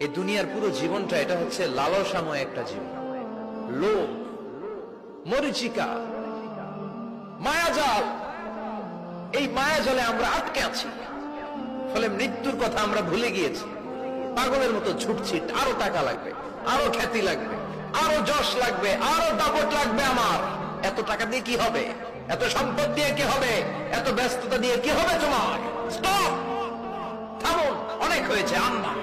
এই দুনিয়ার পুরো জীবনটা এটা হচ্ছে লালসাময় একটা জীবন, লোভ, মরিচিকা, মায়াজাল। এই মায়াজালে আমরা আটকে আছি, ফলে মৃত্যুর কথা আমরা ভুলে গিয়েছি। পাগলের মতো ছুটছি, আরো টাকা লাগবে, আরো খ্যাতি লাগবে, আরো যশ লাগবে, আরো দাপট লাগবে। আমার এত টাকা দিয়ে কি হবে, এত সম্পদ দিয়ে কি হবে, এত ব্যস্ততা দিয়ে কি হবে তোমার? স্টপ, থামুন, অনেক হয়েছে। আম্মা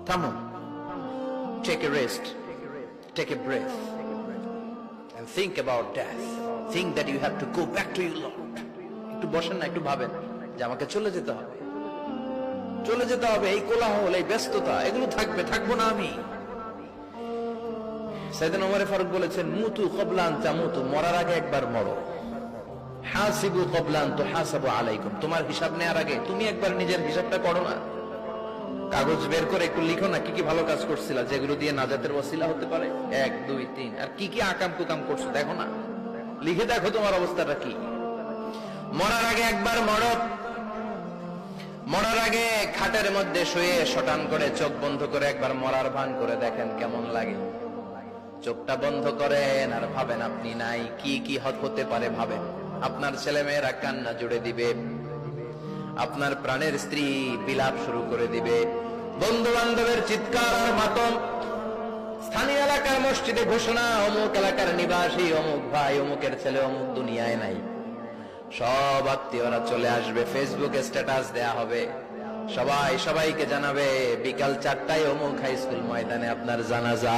থামুন, take a rest, take a breath and think about death. Think that you have to go back to your Lord. একটু বসেন না, একটু ভাবেন যে আমাকে চলে যেতে হবে, চলে যেতে হবে। এই কোলাহল, এই ব্যস্ততা, এগুলো থাকবে, থাকবো না আমি। সাইয়েদনা ওমর ফারুক বলেছেন, মুতু ক্বাবলা আন তামুতু, মরার আগে একবার মরো। হাসিবু ক্বাবলা আন তুহাসাবু আলাইকুম, তোমার হিসাব নেওয়ার আগে তুমি একবার নিজের হিসাবটা করো না। কাগজ বের করে একটু লিখো না, কি কি ভালো কাজ করছিলা, যেগুলো দিয়ে নাজাতের ওসিলা হতে পারে। 1 2 3, আর কি কি আকাম কুকাম করছো দেখো না, লিখে দেখো তোমার অবস্থাটা কি। মরার আগে একবার মরো। মরার আগে খাটের মধ্যে শুয়ে শটান করে চোখ বন্ধ করে একবার মরার ভান করে দেখেন কেমন লাগে। চোখটা বন্ধ করেন আর ভাবেন আপনি নাই, কি কি হতে পারে ভাবেন। আপনার ছেলে মেয়েরা কান্না জুড়ে দিবে, আপনার প্রাণের স্ত্রী বিলাপ শুরু করে দিবে, বন্ধু বান্ধবের চিৎকার আর মাতম, স্থানীয় এলাকার মসজিদে ঘোষণা, অমুক এলাকার নিবাসী অমুক ভাই অমুকের ছেলে অমুক দুনিয়ায় নাই। সব আত্মীয়রা চলে আসবে, ফেসবুকে স্ট্যাটাস দেয়া হবে, সবাই সবাইকে জানাবে বিকাল 4টায় অমুক হাই স্কুল ময়দানে আপনার জানাজা।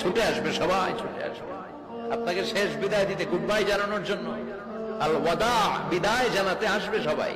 ছুটে আসবে, সবাই ছুটে আসবে আপনাকে শেষ বিদায় দিতে, গুড বাই জানানোর জন্য, আল ওয়াদা, বিদায় জানাতে আসবে সবাই।